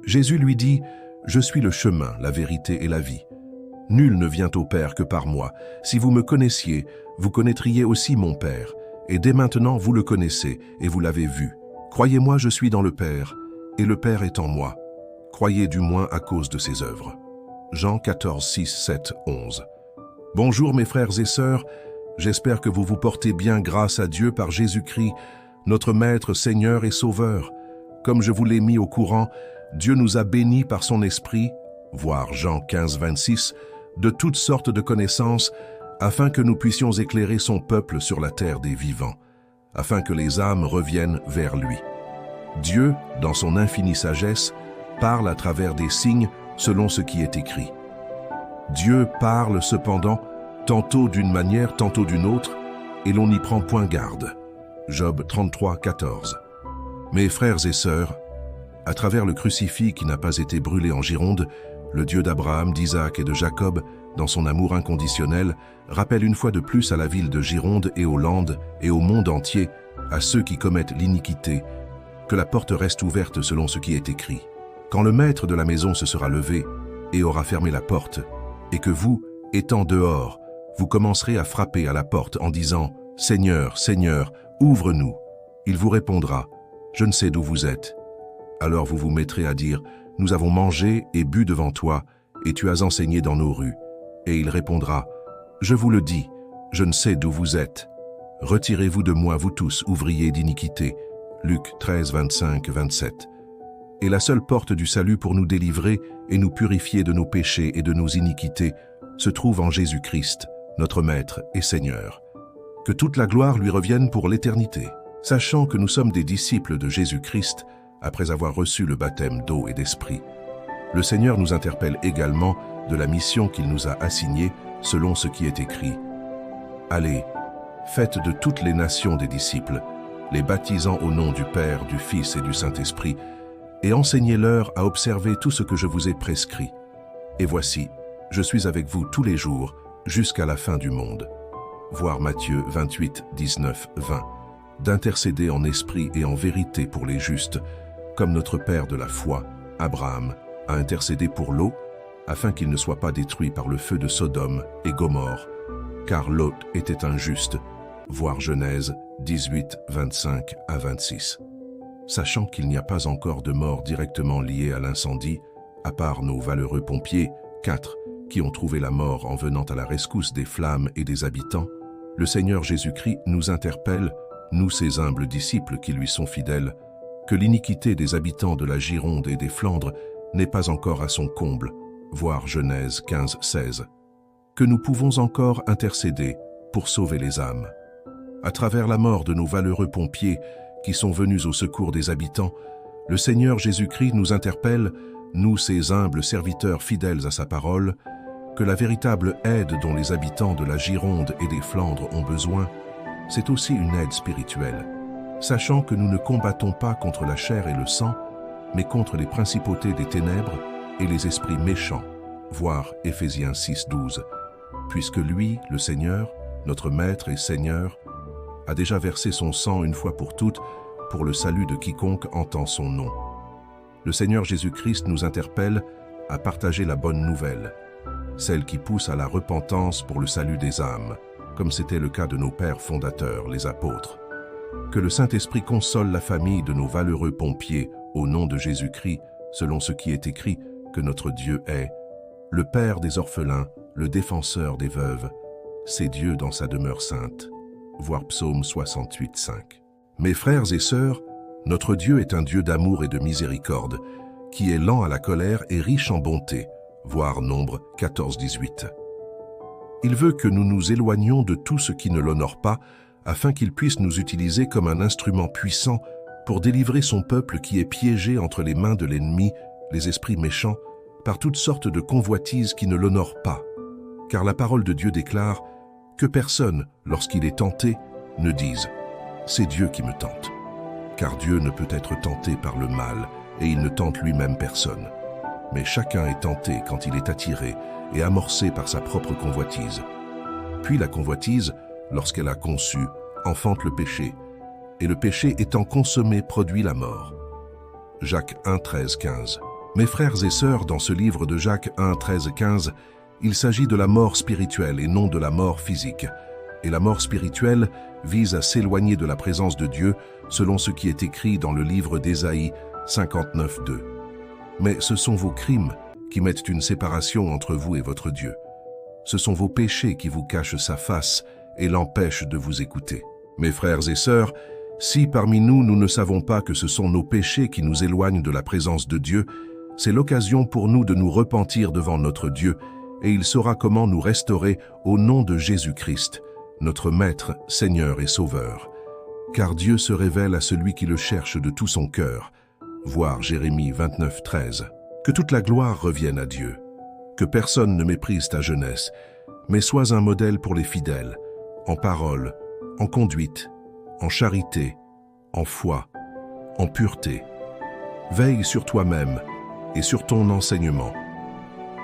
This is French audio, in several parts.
Jésus lui dit, « Je suis le chemin, la vérité et la vie. Nul ne vient au Père que par moi. Si vous me connaissiez, vous connaîtriez aussi mon Père. Et dès maintenant, vous le connaissez et vous l'avez vu. Croyez-moi, je suis dans le Père, et le Père est en moi. Croyez du moins à cause de ses œuvres. » Jean 14, 6, 7, 11. Bonjour mes frères et sœurs, j'espère que vous vous portez bien grâce à Dieu par Jésus-Christ, notre Maître, Seigneur et Sauveur. Comme je vous l'ai mis au courant, Dieu nous a bénis par son Esprit, voir Jean 15, 26, de toutes sortes de connaissances, afin que nous puissions éclairer son peuple sur la terre des vivants, afin que les âmes reviennent vers lui. Dieu, dans son infinie sagesse, parle à travers des signes selon ce qui est écrit. Dieu parle cependant, tantôt d'une manière, tantôt d'une autre, et l'on n'y prend point garde. Job 33, 14. Mes frères et sœurs, à travers le crucifix qui n'a pas été brûlé en Gironde, le Dieu d'Abraham, d'Isaac et de Jacob, dans son amour inconditionnel, rappelle une fois de plus à la ville de Gironde et aux Landes et au monde entier, à ceux qui commettent l'iniquité, que la porte reste ouverte selon ce qui est écrit. Quand le maître de la maison se sera levé et aura fermé la porte, et que vous, étant dehors, vous commencerez à frapper à la porte en disant « Seigneur, Seigneur, ouvre-nous », il vous répondra « Je ne sais d'où vous êtes ». Alors vous vous mettrez à dire « Nous avons mangé et bu devant toi, et tu as enseigné dans nos rues ». Et il répondra « Je vous le dis, je ne sais d'où vous êtes. Retirez-vous de moi, vous tous, ouvriers d'iniquité. » Luc 13, 25, 27. Et la seule porte du salut pour nous délivrer et nous purifier de nos péchés et de nos iniquités se trouve en Jésus-Christ, notre Maître et Seigneur. Que toute la gloire lui revienne pour l'éternité. Sachant que nous sommes des disciples de Jésus-Christ, après avoir reçu le baptême d'eau et d'esprit, le Seigneur nous interpelle également de la mission qu'il nous a assignée selon ce qui est écrit. Allez, faites de toutes les nations des disciples, les baptisant au nom du Père, du Fils et du Saint-Esprit, et enseignez-leur à observer tout ce que je vous ai prescrit. Et voici, je suis avec vous tous les jours, jusqu'à la fin du monde. Voir Matthieu 28, 19, 20. D'intercéder en esprit et en vérité pour les justes, comme notre Père de la foi, Abraham, a intercédé pour Lot, afin qu'il ne soit pas détruit par le feu de Sodome et Gomorrhe, car Lot était injuste. Voir Genèse 18, 25 à 26. Sachant qu'il n'y a pas encore de mort directement liée à l'incendie, à part nos valeureux pompiers, 4, qui ont trouvé la mort en venant à la rescousse des flammes et des habitants, le Seigneur Jésus-Christ nous interpelle, nous ses humbles disciples qui lui sont fidèles, que l'iniquité des habitants de la Gironde et des Flandres n'est pas encore à son comble, voir Genèse 15, 16, que nous pouvons encore intercéder pour sauver les âmes. À travers la mort de nos valeureux pompiers qui sont venus au secours des habitants, le Seigneur Jésus-Christ nous interpelle, nous ses humbles serviteurs fidèles à sa parole, que la véritable aide dont les habitants de la Gironde et des Flandres ont besoin, c'est aussi une aide spirituelle, sachant que nous ne combattons pas contre la chair et le sang, mais contre les principautés des ténèbres et les esprits méchants, voir Éphésiens 6, 12, puisque lui, le Seigneur, notre Maître et Seigneur, a déjà versé son sang une fois pour toutes pour le salut de quiconque entend son nom. Le Seigneur Jésus-Christ nous interpelle à partager la bonne nouvelle, celle qui pousse à la repentance pour le salut des âmes, comme c'était le cas de nos pères fondateurs, les apôtres. Que le Saint-Esprit console la famille de nos valeureux pompiers au nom de Jésus-Christ, selon ce qui est écrit, que notre Dieu est le Père des orphelins, le défenseur des veuves, c'est Dieu dans sa demeure sainte. Voir Psaume 68, 5. Mes frères et sœurs, notre Dieu est un Dieu d'amour et de miséricorde, qui est lent à la colère et riche en bonté, voir Nombre 14, 18. Il veut que nous nous éloignions de tout ce qui ne l'honore pas, afin qu'il puisse nous utiliser comme un instrument puissant pour délivrer son peuple qui est piégé entre les mains de l'ennemi, les esprits méchants, par toutes sortes de convoitises qui ne l'honorent pas. Car la parole de Dieu déclare que personne, lorsqu'il est tenté, ne dise « c'est Dieu qui me tente ». Car Dieu ne peut être tenté par le mal, et il ne tente lui-même personne. Mais chacun est tenté quand il est attiré et amorcé par sa propre convoitise. Puis la convoitise, lorsqu'elle a conçu, enfante le péché, et le péché étant consommé produit la mort. Jacques 1, 13, 15. Mes frères et sœurs, dans ce livre de Jacques 1, 13, 15, il s'agit de la mort spirituelle et non de la mort physique. Et la mort spirituelle vise à s'éloigner de la présence de Dieu, selon ce qui est écrit dans le livre d'Ésaïe 59, 2. Mais ce sont vos crimes qui mettent une séparation entre vous et votre Dieu. Ce sont vos péchés qui vous cachent sa face et l'empêchent de vous écouter. Mes frères et sœurs, si parmi nous, nous ne savons pas que ce sont nos péchés qui nous éloignent de la présence de Dieu, c'est l'occasion pour nous de nous repentir devant notre Dieu, et il saura comment nous restaurer au nom de Jésus-Christ, notre Maître, Seigneur et Sauveur. Car Dieu se révèle à celui qui le cherche de tout son cœur. Voir Jérémie 29, 13. Que toute la gloire revienne à Dieu. Que personne ne méprise ta jeunesse, mais sois un modèle pour les fidèles, en parole, en conduite, en charité, en foi, en pureté. Veille sur toi-même et sur ton enseignement.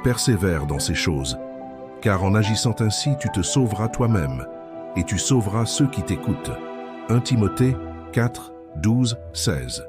Persévère dans ces choses, car en agissant ainsi, tu te sauveras toi-même et tu sauveras ceux qui t'écoutent. 1 Timothée 4, 12, 16.